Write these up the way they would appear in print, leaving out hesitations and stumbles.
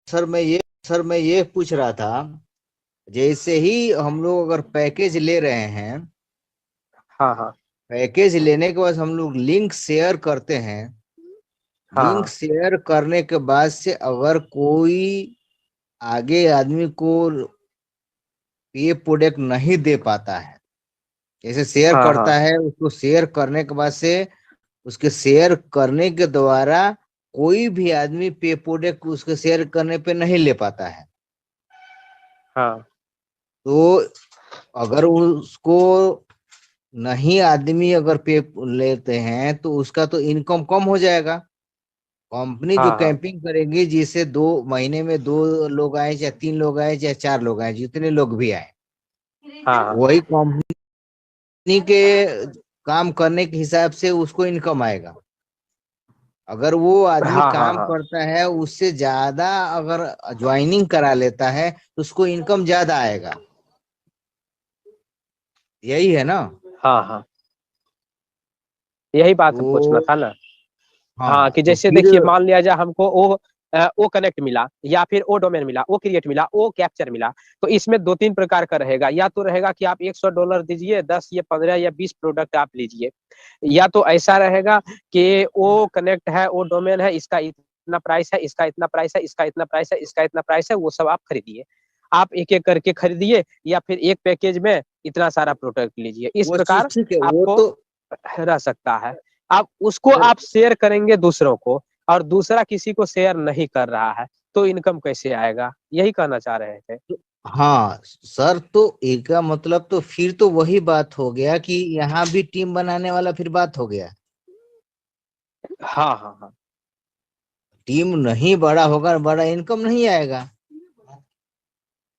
Sir मैं ये पूछ रहा था, जैसे ही हम लोग अगर पैकेज ले रहे हैं, हाँ हाँ पैकेज लेने के बाद हम लोग लिंक शेयर करते हैं। लिंक हाँ शेयर करने के बाद से अगर कोई आगे आदमी को ये प्रोडक्ट नहीं दे पाता है, जैसे शेयर हाँ हाँ करता है, उसको शेयर करने के बाद से उसके शेयर करने के द्वारा कोई भी आदमी पे प्रोडक्ट उसके शेयर करने पे नहीं ले पाता है। हाँ तो अगर उसको नहीं आदमी अगर पे लेते हैं तो उसका तो इनकम कम हो जाएगा। कंपनी जो हाँ हाँ कैंपिंग करेगी, जिसे 2 महीने में 2 लोग आए, चाहे 3 लोग आए, चाहे 4 लोग आए, जितने लोग भी आए, हाँ हाँ वही कंपनी के काम करने के हिसाब से उसको इनकम आएगा। अगर वो आदमी हाँ हाँ काम हाँ करता है उससे ज्यादा अगर ज्वाइनिंग करा लेता है तो उसको इनकम ज्यादा आएगा। यही है ना? हाँ हाँ, यही बात पूछना तो था ना। हाँ, हाँ, कि तो जैसे फिर देखिए, मान लिया जाए हमको ओ कनेक्ट मिला, या फिर ओ डोमेन मिला, ओ क्रिएट मिला, ओ कैप्चर मिला। तो इसमें दो तीन प्रकार का रहेगा। या तो रहेगा कि आप $100 दीजिए, 10 या 15 या 20 प्रोडक्ट आप लीजिए। या तो ऐसा रहेगा कि ओ कनेक्ट है, ओ डोमेन है, इसका इतना प्राइस है, इसका इतना प्राइस है, इसका इतना प्राइस है, इसका इतना प्राइस है, वो सब आप खरीदिए। आप एक एक करके खरीदिए, या फिर एक पैकेज में इतना सारा प्रोडक्ट लीजिए। इस वो प्रकार चीज ठीक है, वो आपको तो रह सकता है। आप उसको सर। आप शेयर करेंगे दूसरों को, और दूसरा किसी को शेयर नहीं कर रहा है, तो इनकम कैसे आएगा? यही कहना चाह रहे थे। हाँ सर, तो एक का मतलब तो फिर तो वही बात हो गया कि यहाँ भी टीम बनाने वाला फिर बात हो गया। हाँ हाँ हाँ टीम नहीं बड़ा होगा, बड़ा इनकम नहीं आएगा।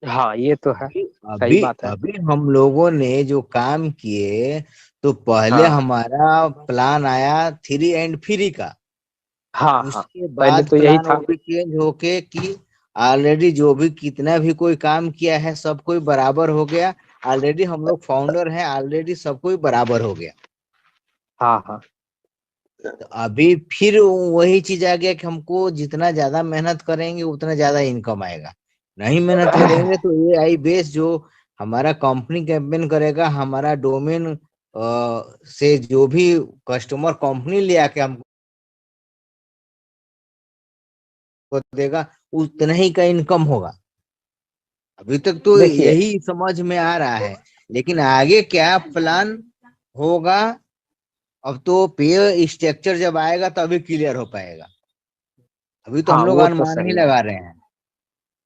हाँ, ये तो है। अभी सही अभी बात है। अभी हम लोगों ने जो काम किए, तो पहले हाँ हमारा प्लान आया 3 and 3 का। हाँ हाँ, उसके पहले बाद तो यही प्लान वो था। भी चेंज होके कि ऑलरेडी जो भी कितना भी कोई काम किया है सब कोई बराबर हो गया। ऑलरेडी हम लोग फाउंडर हैं, ऑलरेडी सब कोई बराबर हो गया। हाँ हाँ तो अभी फिर वही चीज आ गया कि हमको जितना ज्यादा मेहनत करेंगे उतना ज्यादा इनकम आएगा। नहीं मेहनत करेंगे तो AI बेस जो हमारा कंपनी कैंपेन करेगा, हमारा डोमेन से जो भी कस्टमर कंपनी ले आके हमको देगा, उतना ही का इनकम होगा। अभी तक तो देखिए, यही समझ में आ रहा है, लेकिन आगे क्या प्लान होगा, अब तो पे स्ट्रक्चर जब आएगा तभी क्लियर हो पाएगा। अभी तो हम हाँ लोग वो तो अनुमान ही सही है। लगा रहे हैं।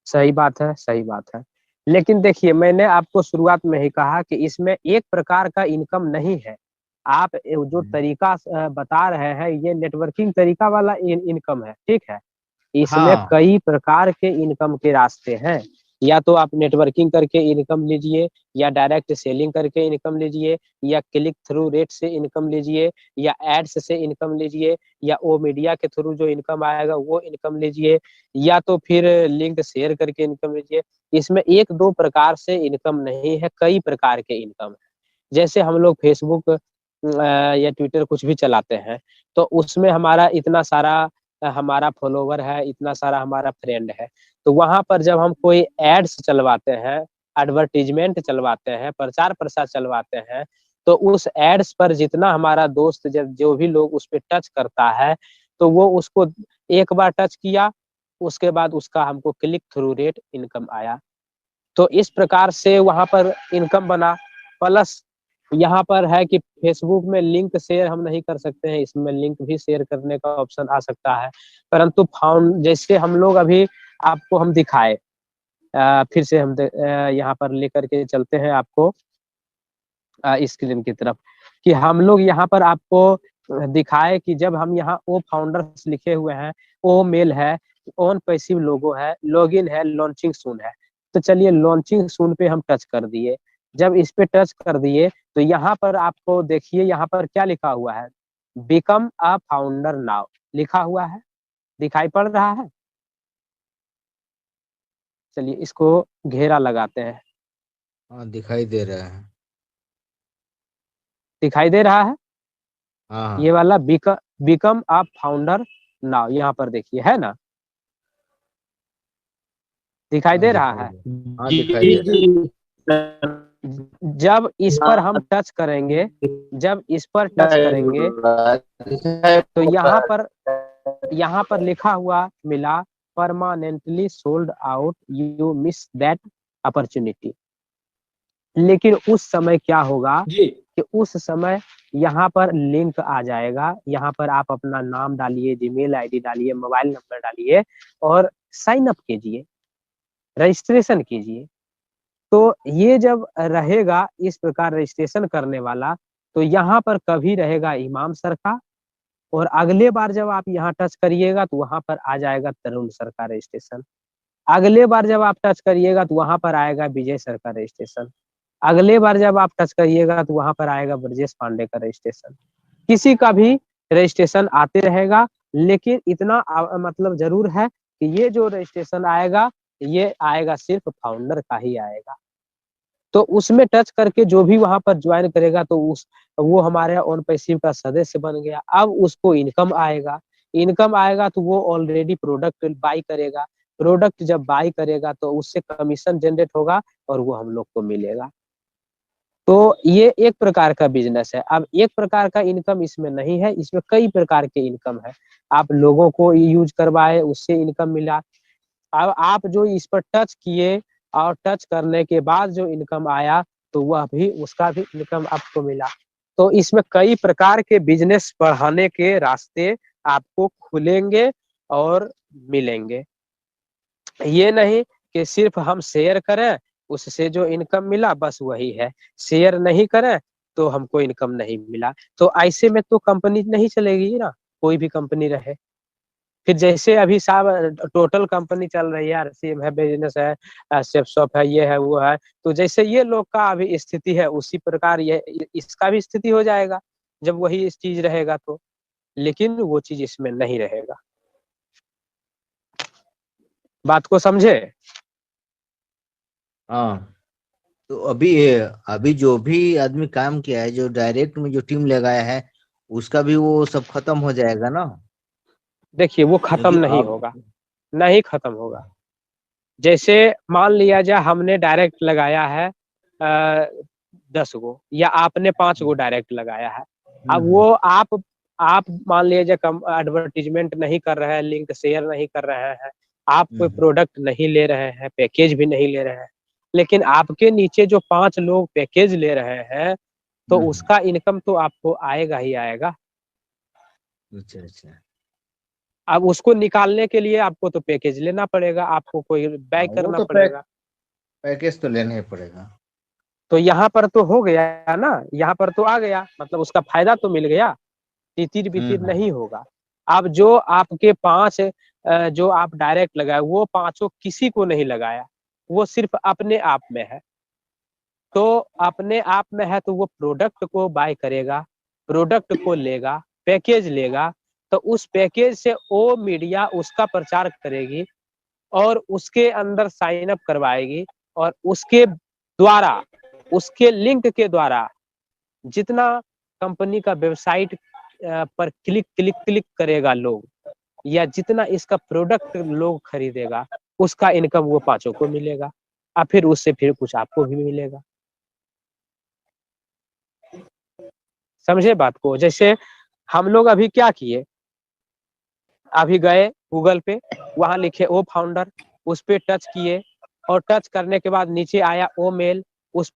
सही बात है, सही बात है। लेकिन देखिए, मैंने आपको शुरुआत में ही कहा कि इसमें एक प्रकार का इनकम नहीं है। आप जो तरीका बता रहे हैं, ये नेटवर्किंग तरीका वाला इनकम है, ठीक है। इसमें हाँ कई प्रकार के इनकम के रास्ते हैं। या तो आप नेटवर्किंग करके इनकम लीजिए, या डायरेक्ट सेलिंग करके इनकम लीजिए, या क्लिक थ्रू रेट से इनकम लीजिए, या एड्स से इनकम लीजिए, या ओ मीडिया के थ्रू जो इनकम आएगा वो इनकम लीजिए, या तो फिर लिंक शेयर करके इनकम लीजिए। इसमें एक दो प्रकार से इनकम नहीं है, कई प्रकार के इनकम है। जैसे हम लोग फेसबुक या ट्विटर कुछ भी चलाते हैं, तो उसमें हमारा इतना सारा हमारा फॉलोवर है, इतना सारा हमारा फ्रेंड है। तो वहां पर जब हम कोई एड्स चलवाते हैं, एडवर्टीजमेंट चलवाते हैं, प्रचार प्रसार चलवाते हैं, तो उस एड्स पर जितना हमारा दोस्त जब जो भी लोग उस पर टच करता है, तो वो उसको एक बार टच किया, उसके बाद उसका हमको क्लिक थ्रू रेट इनकम आया। तो इस प्रकार से वहां पर इनकम बना। प्लस यहाँ पर है कि फेसबुक में लिंक शेयर हम नहीं कर सकते हैं, इसमें लिंक भी शेयर करने का ऑप्शन आ सकता है। परंतु फाउंड जैसे हम लोग अभी आपको हम दिखाए, फिर से हम यहाँ पर लेकर के चलते हैं आपको स्क्रीन की तरफ, कि हम लोग यहाँ पर आपको दिखाए कि जब हम यहाँ ओ फाउंडर्स लिखे हुए हैं, ओ मेल है, ऑन पैसिव लोगो है, लॉगिन है, लॉन्चिंग सून है। तो चलिए लॉन्चिंग सून पे हम टच कर दिए। जब इस पे टच कर दिए, तो यहाँ पर आपको देखिए, यहाँ पर क्या लिखा हुआ है, बिकम अ फाउंडर नाउ लिखा हुआ है, दिखाई पड़ रहा है। चलिए इसको घेरा लगाते हैं। हाँ, दिखाई दे रहा है। दिखाई दे रहा है। हाँ ये हाँ वाला बिकम अ फाउंडर नाउ, यहाँ पर देखिए, है ना। दिखाई हाँ दे रहा दिखाई है। दे, हाँ दिखाई दे रहा है। जब इस पर हम टच करेंगे, जब इस पर टच करेंगे तो यहाँ पर लिखा हुआ मिला, permanently sold out, you miss that opportunity. लेकिन उस समय क्या होगा जी कि उस समय यहाँ पर लिंक आ जाएगा, यहाँ पर आप अपना नाम डालिए, जीमेल आईडी डालिए, मोबाइल नंबर डालिए और साइन अप कीजिए, रजिस्ट्रेशन कीजिए। तो ये जब रहेगा इस प्रकार रजिस्ट्रेशन करने वाला, तो यहाँ पर कभी रहेगा इमाम सर का, और अगले बार जब आप यहाँ टच करिएगा तो वहां पर आ जाएगा तरुण सर का रजिस्ट्रेशन। अगले बार जब आप टच करिएगा तो वहां पर आएगा विजय सर का रजिस्ट्रेशन। अगले बार जब आप टच करिएगा तो वहां पर आएगा ब्रजेश पांडे का रजिस्ट्रेशन। किसी का भी रजिस्ट्रेशन आते रहेगा, लेकिन इतना मतलब जरूर है कि ये जो रजिस्ट्रेशन आएगा, ये आएगा सिर्फ फाउंडर का ही आएगा। तो उसमें टच करके जो भी वहां पर ज्वाइन करेगा तो वो हमारे ऑन पैसिव का सदस्य बन गया। अब उसको इनकम आएगा, इनकम आएगा तो वो ऑलरेडी प्रोडक्ट बाई करेगा, प्रोडक्ट जब बाई करेगा तो उससे कमीशन जनरेट होगा और वो हम लोग को मिलेगा। तो ये एक प्रकार का बिजनेस है। अब एक प्रकार का इनकम इसमें नहीं है, इसमें कई प्रकार के इनकम है। आप लोगों को यूज करवाए, उससे इनकम मिला। अब आप जो इस पर टच किए और टच करने के बाद जो इनकम आया, तो वह भी, उसका भी इनकम आपको मिला। तो इसमें कई प्रकार के बिजनेस बढ़ाने के रास्ते आपको खुलेंगे और मिलेंगे। ये नहीं कि सिर्फ हम शेयर करें, उससे जो इनकम मिला बस वही है, शेयर नहीं करें तो हमको इनकम नहीं मिला, तो ऐसे में तो कंपनी नहीं चलेगी ना, कोई भी कंपनी रहे। फिर जैसे अभी साहब टोटल कंपनी चल रही है, आरसीएम है, बिजनेस है, सेफ शॉप है, ये है वो है, तो जैसे ये लोग का अभी स्थिति है उसी प्रकार ये इसका भी स्थिति हो जाएगा जब वही इस चीज रहेगा तो। लेकिन वो चीज इसमें नहीं रहेगा। बात को समझे? हाँ तो अभी जो भी आदमी काम किया है, जो डायरेक्ट में जो टीम लगाया है, उसका भी वो सब खत्म हो जाएगा ना? देखिए वो खत्म क्योंकि नहीं अब होगा, नहीं खत्म होगा। जैसे मान लिया जाए हमने डायरेक्ट लगाया है 10 गो, या आपने 5 गो डायरेक्ट लगाया है। अब वो आप मान लीजिए कम एडवर्टीजमेंट नहीं कर रहे हैं, लिंक शेयर नहीं कर रहे हैं, आप कोई प्रोडक्ट नहीं ले रहे हैं, पैकेज भी नहीं ले रहे हैं, लेकिन आपके नीचे जो 5 लोग पैकेज ले रहे हैं, तो उसका इनकम तो आपको आएगा ही आएगा। अच्छा अच्छा। अब उसको निकालने के लिए आपको तो पैकेज लेना पड़ेगा, आपको कोई बाय वो करना तो पड़ेगा। पैकेज तो लेना ही पड़ेगा। तो यहाँ पर तो हो गया ना, यहाँ पर तो आ गया, मतलब उसका फायदा तो मिल गया, तितिर बितिर नहीं होगा। अब जो आपके 5 जो आप डायरेक्ट लगाए, वो 5 किसी को नहीं लगाया, वो सिर्फ अपने आप में है। तो अपने आप में है तो वो प्रोडक्ट को बाय करेगा, प्रोडक्ट को लेगा, पैकेज लेगा, तो उस पैकेज से वो मीडिया उसका प्रचार करेगी और उसके अंदर साइन अप करवाएगी, और उसके द्वारा, उसके लिंक के द्वारा जितना कंपनी का वेबसाइट पर क्लिक क्लिक क्लिक करेगा लोग, या जितना इसका प्रोडक्ट लोग खरीदेगा, उसका इनकम वो 5 को मिलेगा, और फिर उससे फिर कुछ आपको भी मिलेगा। समझे बात को? जैसे हम लोग अभी क्या किए, अभी गए गूगल पे, वहां लिखे ओ फाउंडर, उस पे टच किए, और टच करने के बाद नीचे आया ओ मेल, उस